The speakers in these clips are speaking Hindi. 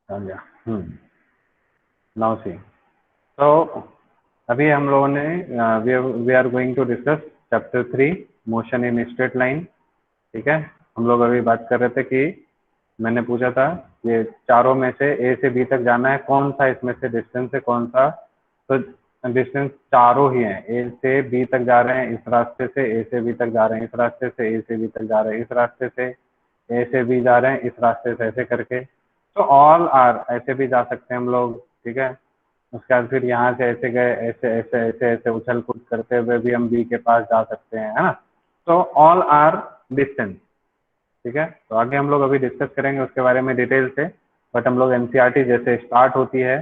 आ गया। Now see. तो अभी हम लोगों ने we are going to discuss chapter 3, motion in straight line. ठीक है, हम लोग अभी बात कर रहे थे कि मैंने पूछा था ये चारों में से ए से बी तक जाना है, कौन सा इसमें से डिस्टेंस है, कौन सा। तो डिस्टेंस चारों ही हैं, ए से बी तक जा रहे हैं इस रास्ते से, ए से बी तक जा रहे हैं इस रास्ते से, ए से बी तक जा रहे हैं इस रास्ते से, ए से बी जा रहे हैं इस रास्ते से, ऐसे करके। तो ऑल आर ऐसे भी जा सकते हैं हम लोग। ठीक है, उसके बाद फिर यहाँ से ऐसे गए, ऐसे ऐसे ऐसे ऐसे उछल कूद करते हुए भी हम बी के पास जा सकते हैं, है ना। तो ऑल आर डिस्टेंस। ठीक है, तो आगे हम लोग अभी डिस्कस करेंगे उसके बारे में डिटेल से। बट हम लोग एनसीईआरटी जैसे स्टार्ट होती है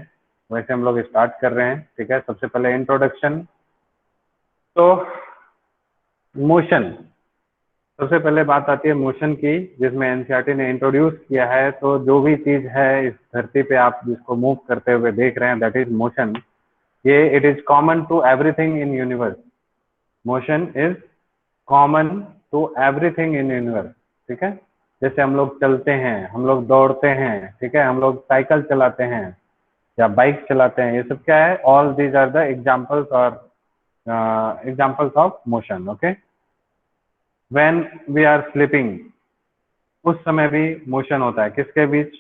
वैसे हम लोग स्टार्ट कर रहे हैं। ठीक है, सबसे पहले इंट्रोडक्शन। तो मोशन, सबसे पहले बात आती है मोशन की, जिसमें एनसीईआरटी ने इंट्रोड्यूस किया है। तो जो भी चीज है इस धरती पे आप जिसको मूव करते हुए देख रहे हैं, दैट इज मोशन। ये it is common to everything in universe. Motion is common to everything in universe. ठीक है, जैसे हम लोग चलते हैं, हम लोग दौड़ते हैं, ठीक है, हम लोग साइकिल चलाते हैं या बाइक चलाते हैं, ये सब क्या है, all these are the examples और examples of motion. Okay, when we are sleeping, उस समय भी मोशन होता है, किसके बीच,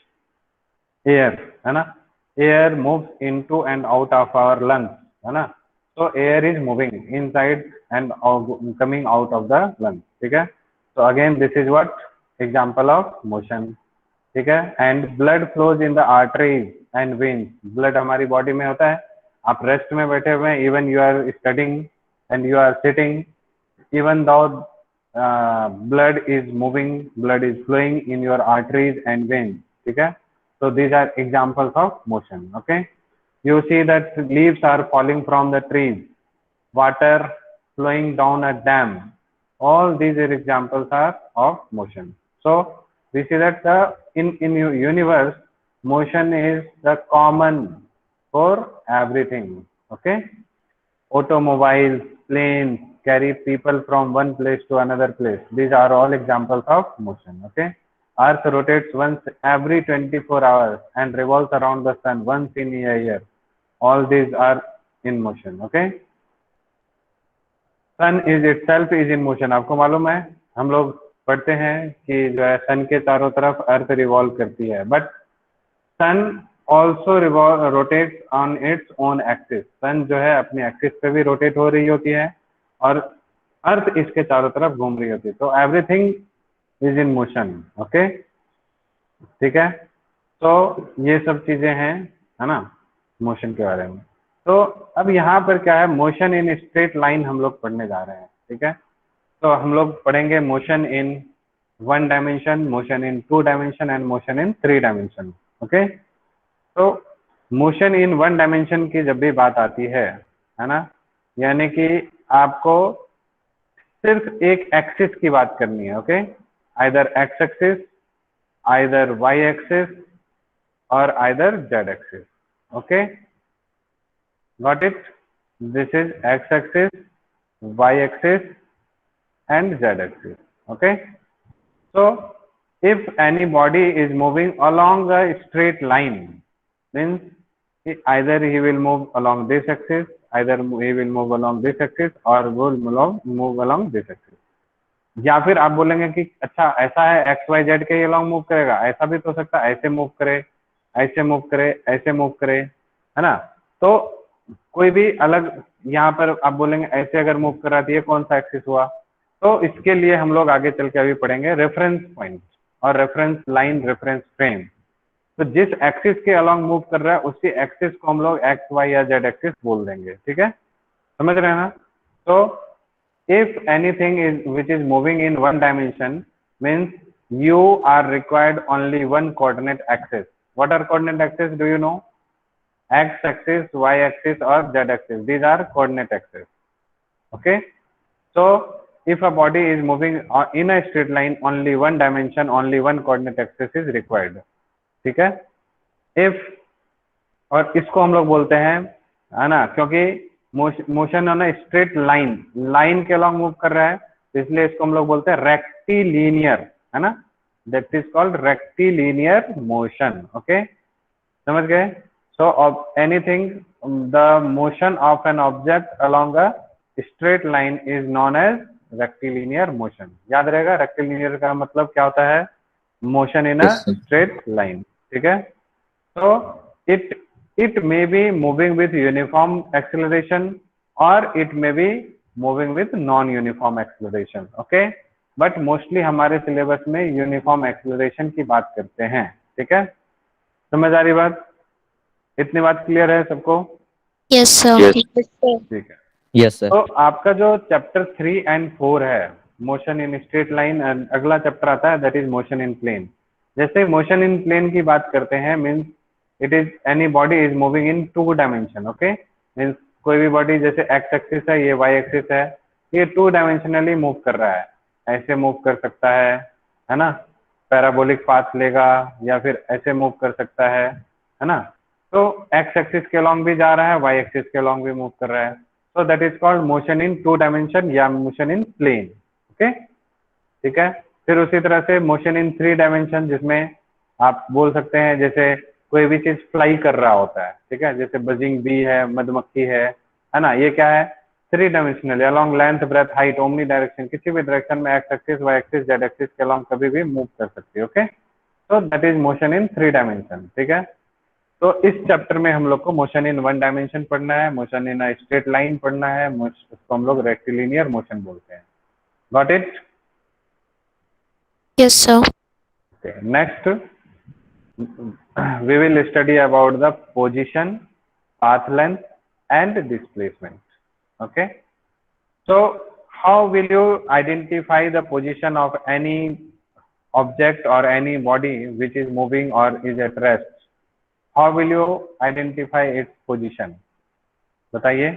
एयर, है ना। Air moves into and out of our lungs, है ना। तो air is moving inside and coming out of the lungs. ठीक है, तो again this is what example of motion. ठीक है, and blood flows in the arteries and veins. Blood हमारी बॉडी में होता है, आप रेस्ट में बैठे हुए हैं, even you are studying and you are sitting, even though blood is moving, blood is flowing in your arteries and veins. ठीक है, so these are examples of motion. Okay, you see that leaves are falling from the trees, water flowing down a dam, all these are examples are of motion. So we see that the in universe motion is the common for everything. Okay, automobiles, planes carry people from one place to another place. These are all examples of motion. Okay, earth rotates once every 24 hours and revolves around the sun once in a year. All these are in motion. Okay, sun is itself is in motion. आपको मालूम है, हम लोग पढ़ते हैं कि जो है सन के चारों तरफ अर्थ रिवॉल्व करती है, but sun also rotates on its own axis. Sun जो है अपनी एक्सिस पे भी रोटेट हो रही होती है और अर्थ इसके चारों तरफ घूम रही होती है। तो everything is in motion. Okay, ठीक है, तो ये सब चीजें हैं, है ना, मोशन के बारे में। तो अब यहाँ पर क्या है, मोशन इन स्ट्रेट लाइन हम लोग पढ़ने जा रहे हैं। ठीक है, तो हम लोग पढ़ेंगे motion in 1 dimension, motion in 2 dimension and motion in 3 dimension. Okay, तो मोशन इन 1 डायमेंशन की जब भी बात आती है ना, यानी कि आपको सिर्फ एक एक्सिस की बात करनी है। Okay, either x axis, either y axis और either z axis. Okay, got it, this is x axis, y axis and z axis. Okay, so if any body is moving along a straight line, means either he will move along this axis, either he will move along this axis or will move along this axis. या फिर आप बोलेंगे कि अच्छा ऐसा है एक्स वाई जेड के अलॉन्ग मूव करेगा, ऐसा भी तो हो सकता है, ऐसे मूव करे, ऐसे मूव करे, ऐसे मूव करे, है ना। तो कोई भी अलग, यहाँ पर आप बोलेंगे ऐसे अगर मूव कर रहा है तो ये कौन सा एक्सिस हुआ। तो इसके लिए हम लोग आगे चल के अभी पढ़ेंगे रेफरेंस पॉइंट और रेफरेंस लाइन, रेफरेंस फ्रेम। तो जिस एक्सिस के अलॉन्ग मूव कर रहा है उसी एक्सिस को हम लोग एक्स वाई या जेड एक्सिस बोल देंगे। ठीक है, समझ रहे हैं ना। तो if anything is which is moving in 1 dimension means you are required only one coordinate axis. What are coordinate axis, do you know? X axis, y axis or z axis, these are coordinate axis. Okay, so if a body is moving in a straight line, only 1 dimension, only one coordinate axis is required. ठीक है, if, और इसको हम लोग बोलते हैं, है ना, क्योंकि motion on straight line, line के अलॉन्ग मूव कर रहा है, तो इसलिए इसको हम लोग बोलते हैं रेक्टिलिनियर, है ना, that is called rectilinear motion. Okay, समझ गए? So anything the motion of an object along a straight line is known as rectilinear motion. याद रहेगा, रेक्टिलिनियर का मतलब क्या होता है? Motion in a yes sir. Straight line. ठीक है, तो it it may be moving with uniform acceleration or it may be moving with non uniform acceleration, okay, but mostly हमारे सिलेबस में यूनिफॉर्म एक्सेलरेशन की बात करते हैं। ठीक है, समझ आ रही बात? इतनी बात क्लियर है सबको? Yes sir. यस ठीक है, यस सर। तो आपका जो चैप्टर 3 and 4 है, मोशन इन स्ट्रेट लाइन, अगला चैप्टर आता है that is motion in plane. जैसे मोशन इन प्लेन की बात करते हैं, means it is any body is moving in 2 dimension, okay, means कोई भी बॉडी, जैसे एक्स एक्सिस है, ये वाई एक्सिस है, ये 2 डायमेंशनली मूव कर रहा है, ऐसे मूव कर सकता है ना, पैराबोलिक पाथ लेगा या फिर ऐसे मूव कर सकता है ना, तो एक्स एक्सिस के अलॉन्ग भी जा रहा है, वाई एक्सिस के अलॉन्ग भी मूव कर रहा है, so that is called motion in 2 dimension या मोशन इन प्लेन। ओके, ठीक है, फिर उसी तरह से मोशन इन 3 डायमेंशन, जिसमें आप बोल सकते हैं जैसे कोई भी चीज फ्लाई कर रहा होता है, ठीक है, जैसे बजिंग बी है, मधुमक्खी है ना, ये क्या है? 3 dimensional, along length, breadth, height, omni direction, किसी भी डायरेक्शन में x axis, y axis, z axis के अलॉन्ग कभी भी मूव कर सकती है। ओके, तो that is motion in 3 dimension. ठीक है, तो इस चैप्टर में हम लोग को मोशन इन 1 डायमेंशन पढ़ना है, मोशन इन स्ट्रेट लाइन पढ़ना है, उसको हम लोग रेक्टिलिनियर मोशन बोलते हैं। Got it? Yes sir. Okay, next we will study about the position, path length and displacement. Okay, so how will you identify the position of any object or any body which is moving or is at rest? How will you identify its position? बताइए।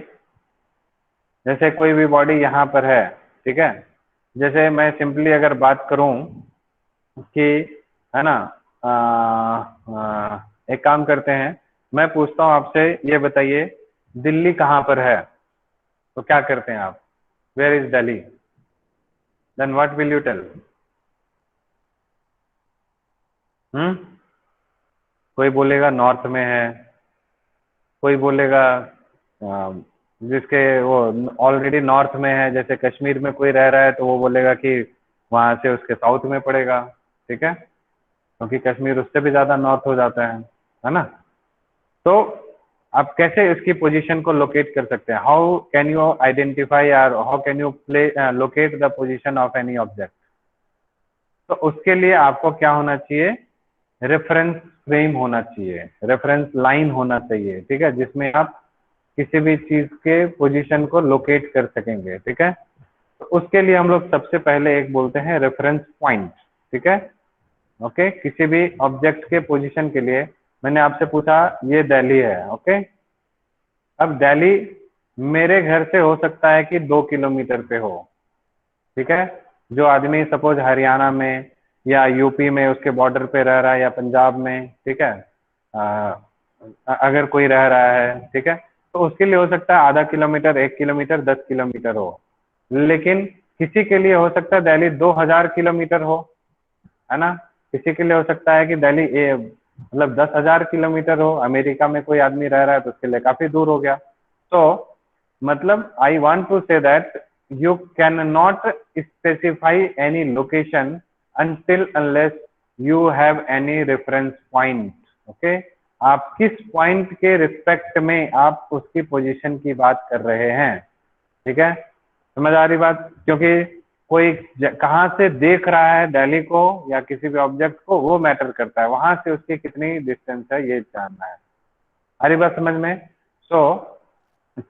जैसे कोई भी बॉडी यहाँ पर है, ठीक है, जैसे मैं सिंपली अगर बात करूं कि, है ना, एक काम करते हैं, मैं पूछता हूं आपसे, ये बताइए दिल्ली कहाँ पर है, तो क्या करते हैं आप? Where is Delhi? Then what will you tell? कोई बोलेगा नॉर्थ में है, कोई बोलेगा जिसके वो ऑलरेडी नॉर्थ में है, जैसे कश्मीर में कोई रह रहा है तो वो बोलेगा कि वहां से उसके साउथ में पड़ेगा। ठीक है, क्योंकि कश्मीर उससे भी ज्यादा नॉर्थ हो जाता है ना। तो आप कैसे इसकी पोजीशन को लोकेट कर सकते हैं? हाउ कैन यू आइडेंटिफाई और how can you locate the position of any object? तो उसके लिए आपको क्या होना चाहिए? रेफरेंस फ्रेम होना चाहिए, रेफरेंस लाइन होना चाहिए, ठीक है, जिसमें आप किसी भी चीज के पोजीशन को लोकेट कर सकेंगे। ठीक है, तो उसके लिए हम लोग सबसे पहले एक बोलते हैं रेफरेंस पॉइंट। ठीक है, ओके, किसी भी ऑब्जेक्ट के पोजीशन के लिए मैंने आपसे पूछा ये दिल्ली है, ओके, अब दिल्ली मेरे घर से हो सकता है कि 2 किलोमीटर पे हो, ठीक है, जो आदमी सपोज हरियाणा में या यूपी में उसके बॉर्डर पे रह रहा है या पंजाब में, ठीक है, अगर कोई रह रहा है, ठीक है, तो उसके लिए हो सकता है आधा किलोमीटर, 1 किलोमीटर, 10 किलोमीटर हो, लेकिन किसी के लिए हो सकता है दिल्ली 2000 किलोमीटर हो, है ना, किसी के लिए हो सकता है कि दिल्ली मतलब 10,000 किलोमीटर हो, अमेरिका में कोई आदमी रह रहा है तो उसके लिए काफी दूर हो गया। तो मतलब I want to say that you cannot specify any location until unless you have any reference point. okay, आप किस पॉइंट के रिस्पेक्ट में आप उसकी पोजीशन की बात कर रहे हैं? ठीक है, समझ आ रही बात? क्योंकि कोई कहाँ से देख रहा है दिल्ली को या किसी भी ऑब्जेक्ट को, वो मैटर करता है, वहां से उसकी कितनी डिस्टेंस है ये जानना है। आ रही बात समझ में? सो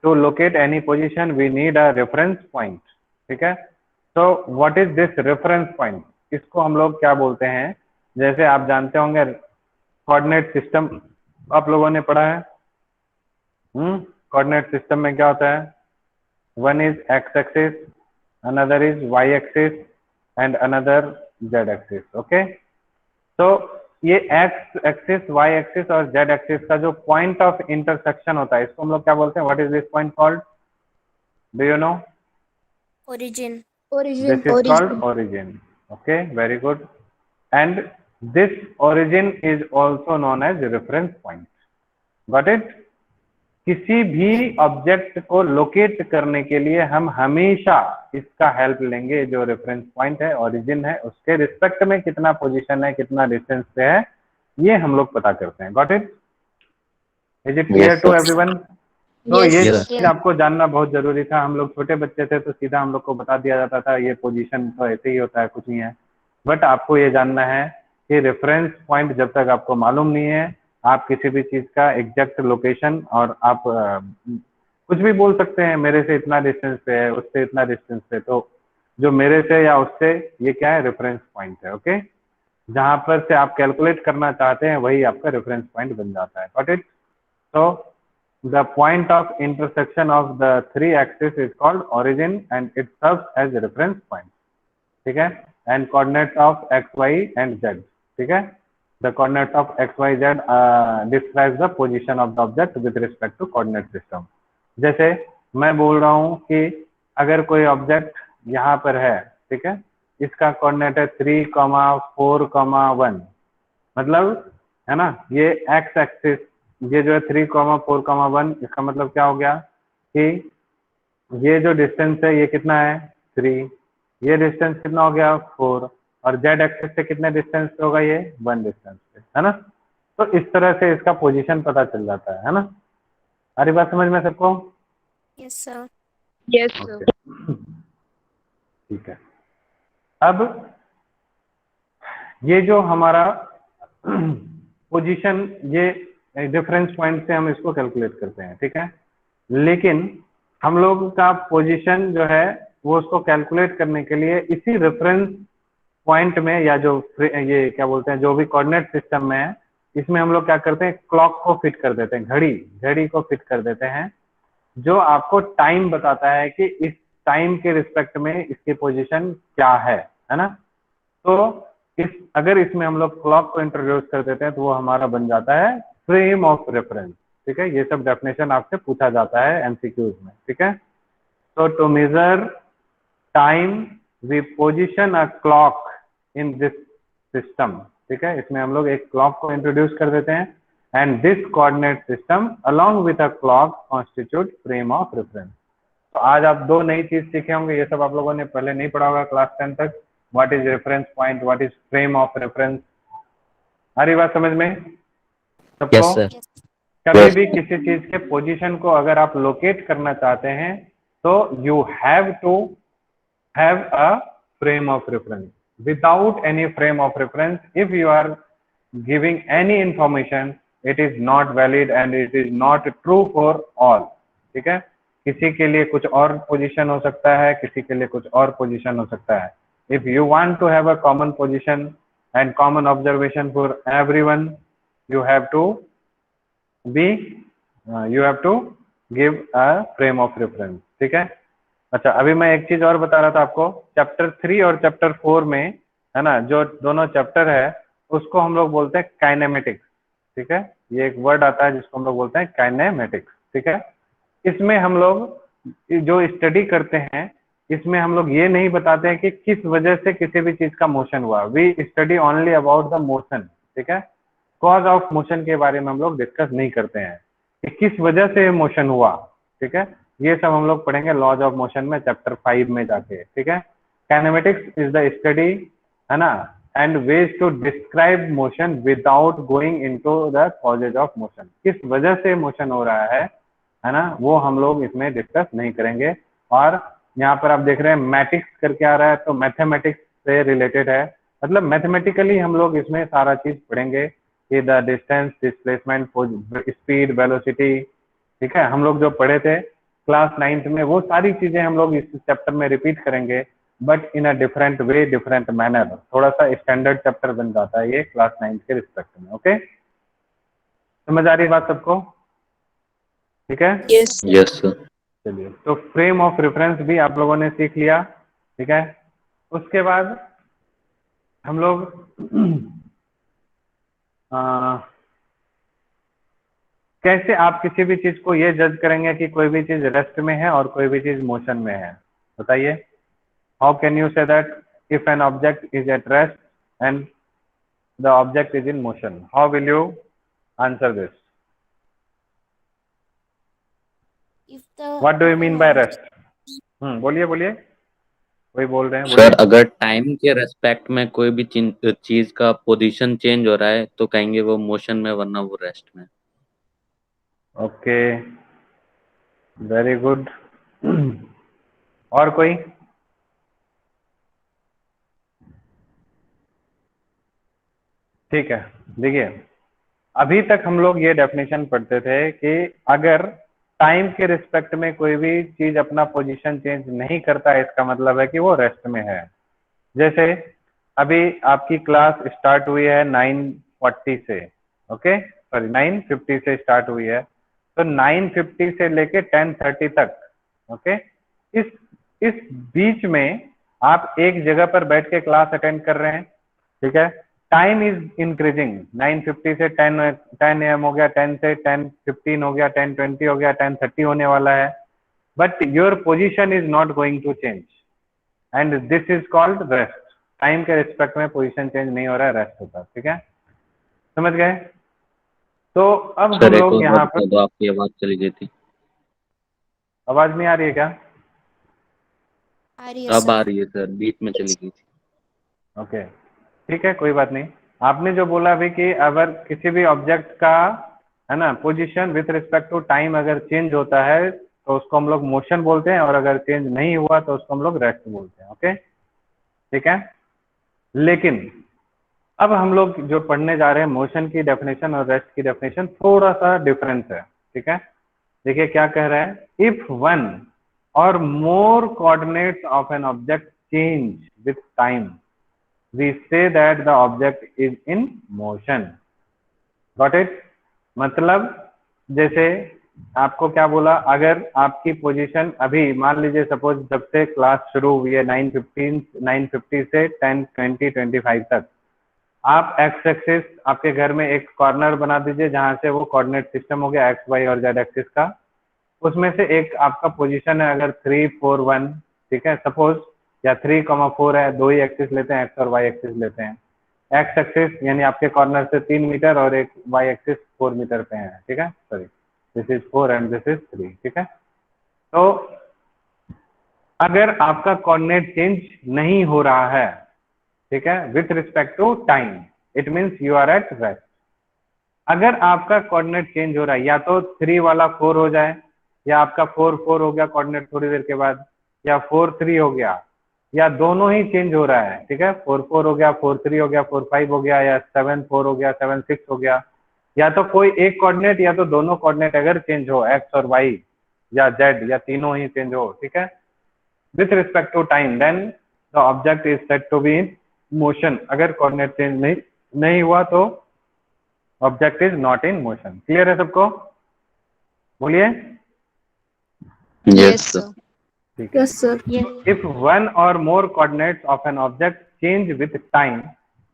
to locate any position we need a reference point। ठीक है, so what is this reference point? इसको हम लोग क्या बोलते हैं? जैसे आप जानते होंगे कोऑर्डिनेट सिस्टम आप लोगों ने पढ़ा है। कोऑर्डिनेट सिस्टम में क्या होता है? One is x axis, another is y axis and another is axis. Okay, तो ये एक्स एक्सिस, वाई एक्सिस और जेड एक्सिस का जो पॉइंट ऑफ इंटरसेक्शन होता है, इसको हम लोग क्या बोलते हैं? What is this point called? Do you know? Origin. This is called origin. Okay, very good. And this origin is also known as reference point. Got it? किसी भी ऑब्जेक्ट को लोकेट करने के लिए हम हमेशा इसका हेल्प लेंगे। जो रेफरेंस पॉइंट है, ओरिजिन है, उसके रिस्पेक्ट में कितना पोजीशन है, कितना डिस्टेंस पे है, ये हम लोग पता करते हैं। Got it? Is it clear Yes, too sir. Everyone? तो Yes, ये Yes. चीज आपको जानना बहुत जरूरी था। हम लोग छोटे बच्चे थे तो सीधा हम लोग को बता दिया जाता था ये पोजीशन तो ऐसे ही होता है, कुछ नहीं है। बट आपको ये जानना है कि रेफरेंस पॉइंट जब तक आपको मालूम नहीं है, आप किसी भी चीज का एग्जैक्ट लोकेशन, और आप कुछ भी बोल सकते हैं, मेरे से इतना डिस्टेंस पे है, उससे इतना डिस्टेंस पे। तो जो मेरे से या उससे, ये क्या है? रेफरेंस पॉइंट है। ओके, जहां पर से आप कैलकुलेट करना चाहते हैं वही आपका रेफरेंस पॉइंट बन जाता है। Got it? So the point of intersection of the three axes is called origin and it serves as a reference point. ठीक है? And coordinates of x, y and z. ठीक है? The coordinates of x, y, z describes the position of the object with respect to coordinate system. जैसे मैं बोल रहा हूँ कि अगर कोई ऑब्जेक्ट यहाँ पर है, ठीक है, इसका कोऑर्डिनेट है 3,4,1, मतलब है ना, ये एक्स एक्सिस, ये जो है 3,4,1, इसका मतलब क्या हो गया कि ये जो डिस्टेंस है ये कितना है? 3। ये डिस्टेंस कितना हो गया? 4। और जेड एक्सिस से कितने डिस्टेंस पे होगा? ये 1 डिस्टेंस पे, है ना। तो इस तरह से इसका पोजीशन पता चल जाता है ना। सारी बात समझ में सबको? yes, sir. Yes, sir. Okay, ठीक है। अब ये जो हमारा पोजीशन, ये डिफरेंस पॉइंट से हम इसको कैलकुलेट करते हैं, ठीक है। लेकिन हम लोग का पोजीशन जो है वो उसको कैलकुलेट करने के लिए इसी रेफरेंस पॉइंट में, या जो ये क्या बोलते हैं, जो भी कोऑर्डिनेट सिस्टम में है, इसमें हम लोग क्या करते हैं? क्लॉक को फिट कर देते हैं, घड़ी को फिट कर देते हैं, जो आपको टाइम बताता है कि इस टाइम के रिस्पेक्ट में इसकी पोजीशन क्या है ना। तो अगर इसमें हम लोग क्लॉक को इंट्रोड्यूस कर देते हैं तो वो हमारा बन जाता है फ्रेम ऑफ रेफरेंस। ठीक है, ये सब डेफिनेशन आपसे पूछा जाता है एमसीक्यूज में। ठीक है, तो to measure time we position a clock in this system. ठीक है, इसमें हम लोग एक क्लॉक को इंट्रोड्यूस कर देते हैं and this coordinate system along with a clock constitute frame of reference. तो आज आप दो नई चीज सीखे होंगे, ये सब आप लोगों ने पहले नहीं पढ़ा होगा क्लास 10 तक। What is reference point, what is frame of reference. आ रही बात समझ में सबको? Yes, sir. कभी भी किसी चीज के पोजीशन को अगर आप लोकेट करना चाहते हैं तो you have to have a frame of reference. Without any frame of reference, if you are giving any information, it is not valid and it is not true for all. ठीक है, किसी के लिए कुछ और पोजीशन हो सकता है, किसी के लिए कुछ और पोजीशन हो सकता है। If you want to have a common position and common observation for everyone, you have to give a frame of reference। ठीक है, अच्छा अभी मैं एक चीज और बता रहा था आपको, चैप्टर 3 और चैप्टर 4 में, है ना, जो दोनों चैप्टर है उसको हम लोग बोलते हैं काइनेमेटिक्स। ठीक है, ये एक वर्ड आता है जिसको हम लोग बोलते हैं काइनेमेटिक्स। ठीक है, इसमें हम लोग जो स्टडी करते हैं, इसमें हम लोग ये नहीं बताते हैं कि किस वजह से किसी भी चीज का मोशन हुआ। We study only about the motion. ठीक है, कॉज ऑफ मोशन के बारे में हम लोग डिस्कस नहीं करते हैं कि किस वजह से मोशन हुआ। ठीक है, ये सब हम लोग पढ़ेंगे लॉज ऑफ मोशन में चैप्टर 5 में जाके। ठीक है, काइनेमेटिक्स इज द स्टडी, है ना, and ways to describe motion without going into the causes of motion. किस वजह से मोशन हो रहा है ना, वो हम लोग इसमें डिस्कस नहीं करेंगे। और यहाँ पर आप देख रहे हैं मैटिक्स करके आ रहा है, तो मैथमेटिक्स से रिलेटेड है, मतलब मैथमेटिकली हम लोग इसमें सारा चीज पढ़ेंगे कि the distance, displacement, speed, velocity. ठीक है, हम लोग जो पढ़े थे क्लास 9th में वो सारी चीजें हम लोग इस चैप्टर में रिपीट करेंगे, but in a different way, different manner. थोड़ा सा स्टैंडर्ड चैप्टर बन जाता है ये क्लास 9th के रिस्पेक्ट में। ओके, समझ आ रही बात सबको? ठीक है, Yes, Yes, sir. चलिए, तो फ्रेम ऑफ रेफरेंस भी आप लोगों ने सीख लिया। ठीक है, उसके बाद हम लोग कैसे आप किसी भी चीज को ये जज करेंगे कि कोई भी चीज रेस्ट में है और कोई भी चीज मोशन में है, बताइए। How can you say that if an object is at rest and the object is in motion. How will you answer this? What do you mean by rest? बोलिए बोलिए, कोई बोल रहे हैं, सर बोलिए. अगर टाइम के रेस्पेक्ट में कोई भी चीज का पोजीशन चेंज हो रहा है तो कहेंगे वो मोशन में, वरना वो रेस्ट में. Okay, very good. और कोई? ठीक है, देखिए अभी तक हम लोग ये डेफिनेशन पढ़ते थे कि अगर टाइम के रिस्पेक्ट में कोई भी चीज अपना पोजीशन चेंज नहीं करता है, इसका मतलब है कि वो रेस्ट में है. जैसे अभी आपकी क्लास स्टार्ट हुई है 9:40 से, ओके सॉरी 9:50 से स्टार्ट हुई है, तो 9:50 से लेके 10:30 तक, ओके, इस इस बीच में आप एक जगह पर बैठ के क्लास अटेंड कर रहे हैं, ठीक है. टाइम इज इंक्रीजिंग, 9:50 से 10 AM हो गया, 10 से 10:15 हो गया, 10:20 हो गया, 10:30 होने वाला है, but your position is not going to change and this is called rest. Time के रिस्पेक्ट में पोजीशन चेंज नहीं हो रहा है, रेस्ट होता है. ठीक है, समझ गए? तो अब सर हम एक लोग और बार यहाँ बता पर, दो, आपकी आवाज चली गई थी. आवाज नहीं आ रही है क्या? आ रही है अब आ सर। रही है सर, बीच में चली गई थी. ओके, ठीक है, कोई बात नहीं. आपने जो बोला अभी कि अगर किसी भी ऑब्जेक्ट का, है ना, position with respect to time अगर चेंज होता है तो उसको हम लोग मोशन बोलते हैं, और अगर चेंज नहीं हुआ तो उसको हम लोग रेस्ट बोलते हैं. ओके, ठीक है. लेकिन अब हम लोग जो पढ़ने जा रहे हैं, मोशन की डेफिनेशन और रेस्ट की डेफिनेशन थोड़ा सा डिफरेंस है. ठीक है, देखिए क्या कह रहा है. If one or more coordinates of an object change with time we say that the object is in motion. Got it? मतलब जैसे आपको क्या बोला, अगर आपकी पोजीशन अभी मान लीजिए सपोज जब से क्लास शुरू हुई है 9:50 से 10:20-25 तक, आप एक्स एक्सिस आपके घर में एक कॉर्नर बना दीजिए जहां से वो कोऑर्डिनेट सिस्टम हो गया एक्स वाई और जेड एक्सिस का. उसमें से एक आपका पोजीशन है अगर 3, 4, 1, ठीक है सपोज, या 3, 4 है, दो ही एक्सिस लेते हैं, एक्स और वाई एक्सिस लेते हैं. एक्स एक्सिस यानी आपके कॉर्नर से 3 मीटर और एक वाई एक्सिस 4 मीटर पे है. ठीक है, sorry, this is 4 and this is 3. ठीक है, तो अगर आपका कोऑर्डिनेट चेंज नहीं हो रहा है, ठीक है, with respect to time, it means you are at rest. अगर आपका कोऑर्डिनेट चेंज हो रहा है, या तो 3 वाला 4 हो जाए, या आपका 4, 4 हो गया कोऑर्डिनेट थोड़ी देर के बाद, या 4, 3 हो गया, या दोनों ही चेंज हो रहा है. ठीक है, 4, 4 हो गया, 4, 3 हो गया, 4, 5 हो गया, या 7, 4 हो गया, 7, 6 हो गया, या तो कोई एक कोऑर्डिनेट या तो दोनों कोऑर्डिनेट अगर चेंज हो, एक्स और वाई या जेड, या तीनों ही चेंज हो, ठीक है, with respect to time, then the object is said to be in motion. अगर कोऑर्डिनेट चेंज नहीं हुआ तो object is not in motion. Clear है सबको? बोलिए. Yes sir. ठीक है. Yes sir. If one or more coordinates of an object change with time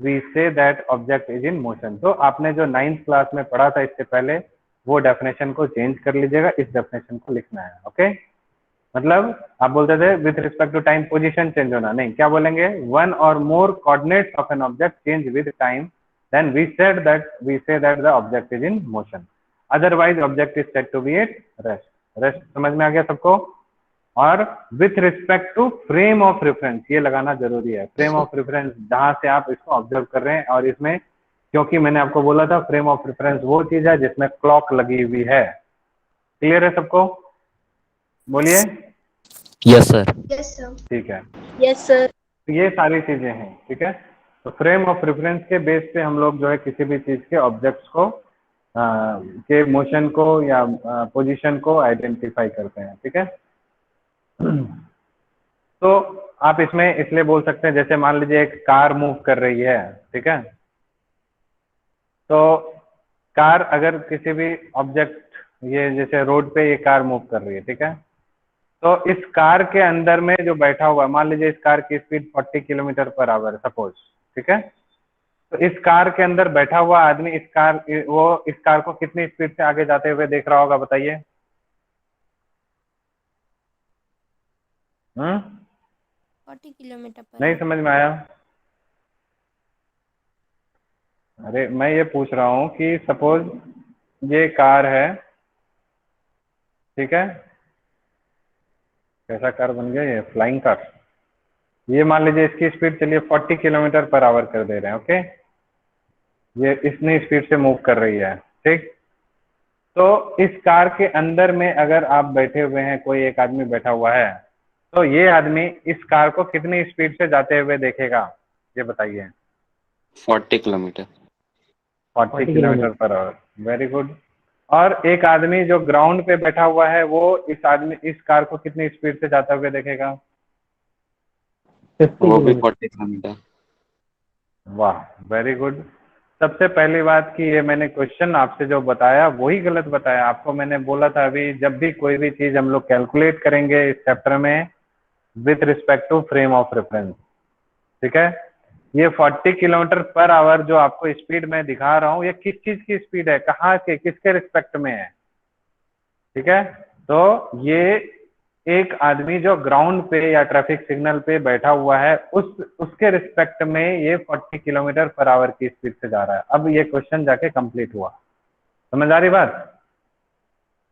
we say that object is in motion. तो आपने जो 9th क्लास में पढ़ा था इससे पहले, वो डेफिनेशन को चेंज कर लीजिएगा, इस डेफिनेशन को लिखना है. ओके, मतलब आप बोलते थे with respect to time position change होना, नहीं, क्या बोलेंगे, one or more coordinates of an object change with time, then we say that the object is in motion, otherwise object is said to be at rest. Rest समझ में आ गया सबको? और with respect to frame of reference, ये लगाना जरूरी है. फ्रेम ऑफ रेफरेंस जहां से आप इसको ऑब्जर्व कर रहे हैं, और इसमें क्योंकि मैंने आपको बोला था फ्रेम ऑफ रेफरेंस वो चीज है जिसमें क्लॉक लगी हुई है. क्लियर है सबको? बोलिए. Yes sir. Yes sir. ठीक है, यस सर। तो ये सारी चीजें हैं. ठीक है, तो फ्रेम ऑफ रेफरेंस के बेस पे हम लोग जो है किसी भी चीज के ऑब्जेक्ट्स को के मोशन को या पोजीशन को आइडेंटिफाई करते हैं. ठीक है, तो आप इसमें इसलिए बोल सकते हैं, जैसे मान लीजिए एक कार मूव कर रही है, ठीक है, तो कार अगर किसी भी ऑब्जेक्ट, ये जैसे रोड पे ये कार मूव कर रही है, ठीक है, तो इस कार के अंदर में जो बैठा हुआ, मान लीजिए इस कार की स्पीड 40 km/h सपोज, ठीक है, तो इस कार के अंदर बैठा हुआ आदमी इस कार को कितनी स्पीड से आगे जाते हुए देख रहा होगा, बताइए. 40 किलोमीटर पर नहीं आवर। समझ में आया? अरे मैं ये पूछ रहा हूँ कि सपोज ये कार है, ठीक है, कैसा कार बन गया ये, फ्लाइंग कार। ये मान लीजिए इसकी स्पीड चलिए 40 किलोमीटर पर आवर कर दे रहे हैं, ओके। ये इतनी स्पीड से मूव कर रही है, ठीक। तो इस कार के अंदर में अगर आप बैठे हुए हैं, कोई एक आदमी बैठा हुआ है, तो ये आदमी इस कार को कितनी स्पीड से जाते हुए देखेगा, ये बताइए। 40 kilometre. 40 kilometre per hour, very good. और एक आदमी जो ग्राउंड पे बैठा हुआ है, वो इस कार को कितनी स्पीड से जाता हुए देखेगा? वो भी 40 किलोमीटर। वाह, वेरी गुड। सबसे पहली बात कि ये मैंने क्वेश्चन आपसे जो बताया वही गलत बताया। आपको मैंने बोला था अभी, जब भी कोई भी चीज हम लोग कैलकुलेट करेंगे इस चैप्टर में with respect to frame of reference, ठीक है। ये 40 किलोमीटर पर आवर जो आपको स्पीड में दिखा रहा हूँ, ये किस चीज की स्पीड है, कहाँ के, किसके रिस्पेक्ट में है, ठीक है। तो ये एक आदमी जो ग्राउंड पे या ट्रैफिक सिग्नल पे बैठा हुआ है, उसके रिस्पेक्ट में ये 40 किलोमीटर पर आवर की स्पीड से जा रहा है। अब ये क्वेश्चन जाके कंप्लीट हुआ, समझ आ रही बात?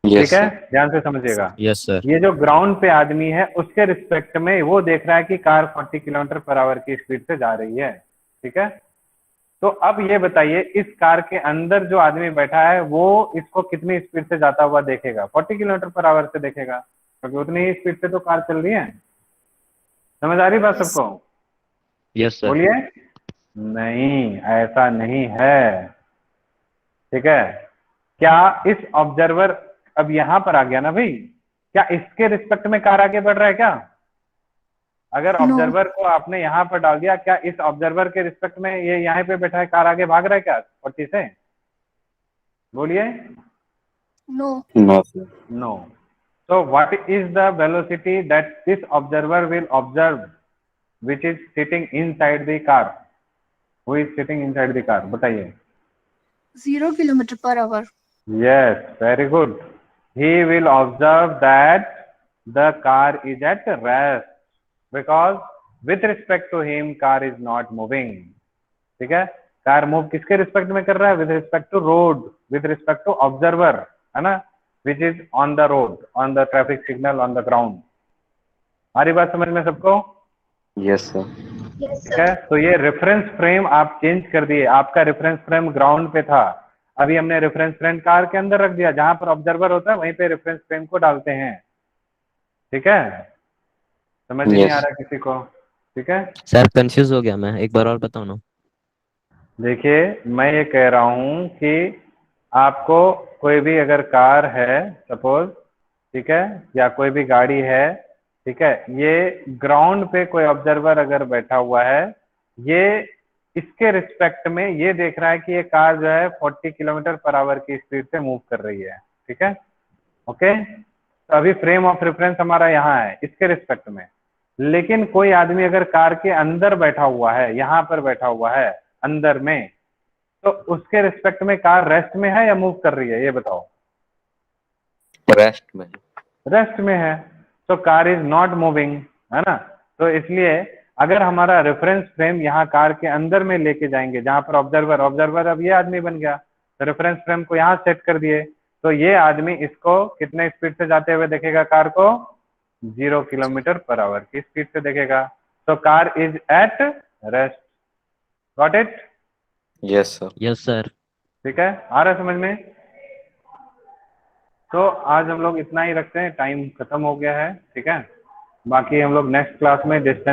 ठीक है, ध्यान से समझिएगा। Yes sir. ये जो ग्राउंड पे आदमी है उसके रिस्पेक्ट में वो देख रहा है कि कार 40 किलोमीटर पर आवर की स्पीड से जा रही है, ठीक है। तो अब ये बताइए, इस कार के अंदर जो आदमी बैठा है वो इसको कितनी स्पीड से जाता हुआ देखेगा? 40 किलोमीटर पर आवर से देखेगा, क्योंकि उतनी ही स्पीड से तो कार चल रही है। समझ आ रही बात सबको? Yes sir. बोलिए। नहीं, ऐसा नहीं है, ठीक है। क्या इस ऑब्जर्वर, अब यहां पर आ गया ना भाई, क्या इसके रिस्पेक्ट में कार आगे बढ़ रहा है क्या? अगर No. ऑब्जर्वर को आपने यहाँ पर डाल दिया, क्या इस ऑब्जर्वर के रिस्पेक्ट में ये यहाँ पे बैठा है, कार आगे भाग रहा है क्या 40 से? बोलिए। No. No. So what is the velocity that this observer will observe, which is sitting inside the car? Who is sitting inside the car? बताइए। 0 kilometer per hour. Yes, very good. He will observe that the car is at rest because with respect to him car is not moving, ठीक है। कार मूव किसके रिस्पेक्ट में कर रहा है? With respect to road, with respect to observer, है ना, which is on the road, on the traffic signal, on the ground. आ रही बात समझ में सबको? Yes sir. ठीक है। तो ये रेफरेंस फ्रेम आप चेंज कर दिए। आपका रेफरेंस फ्रेम ग्राउंड पे था, अभी हमने रेफरेंस फ्रेम कार के अंदर रख दिया। जहां पर ऑब्जर्वर होता है वहीं पे रेफरेंस फ्रेम को डालते हैं, ठीक है। समझ नहीं आ रहा किसी को? ठीक है सर, कंफ्यूज हो गया मैं, एक बार और बताओ ना। देखिए, मैं ये कह रहा हूं कि आपको कोई भी अगर कार है सपोज, ठीक है, या कोई भी गाड़ी है, ठीक है, ये ग्राउंड पे कोई ऑब्जर्वर अगर बैठा हुआ है, ये इसके रिस्पेक्ट में ये देख रहा है कि ये कार जो है 40 किलोमीटर पर आवर की स्पीड से मूव कर रही है, ठीक है, ओके। तो अभी फ्रेम ऑफ रेफरेंस हमारा यहाँ है इसके रिस्पेक्ट में। लेकिन कोई आदमी अगर कार के अंदर बैठा हुआ है, यहाँ पर बैठा हुआ है अंदर में, तो उसके रिस्पेक्ट में कार रेस्ट में है या मूव कर रही है, ये बताओ। रेस्ट में। रेस्ट में है, तो कार इज नॉट मूविंग, है ना। तो इसलिए अगर हमारा रेफरेंस फ्रेम यहाँ कार के अंदर में लेके जाएंगे, जहां पर ऑब्जर्वर अब ये आदमी बन गया, तो रेफरेंस फ्रेम को यहाँ सेट कर दिए, तो ये आदमी इसको कितने स्पीड से जाते हुए देखेगा? कार को 0 किलोमीटर पर आवर की स्पीड से देखेगा। तो car is at rest. Got it? Yes sir. Yes sir. ठीक है, आ रहा है समझ में? तो आज हम लोग इतना ही रखते हैं, टाइम खत्म हो गया है, ठीक है। बाकी हम लोग नेक्स्ट क्लास में डिस्टेंस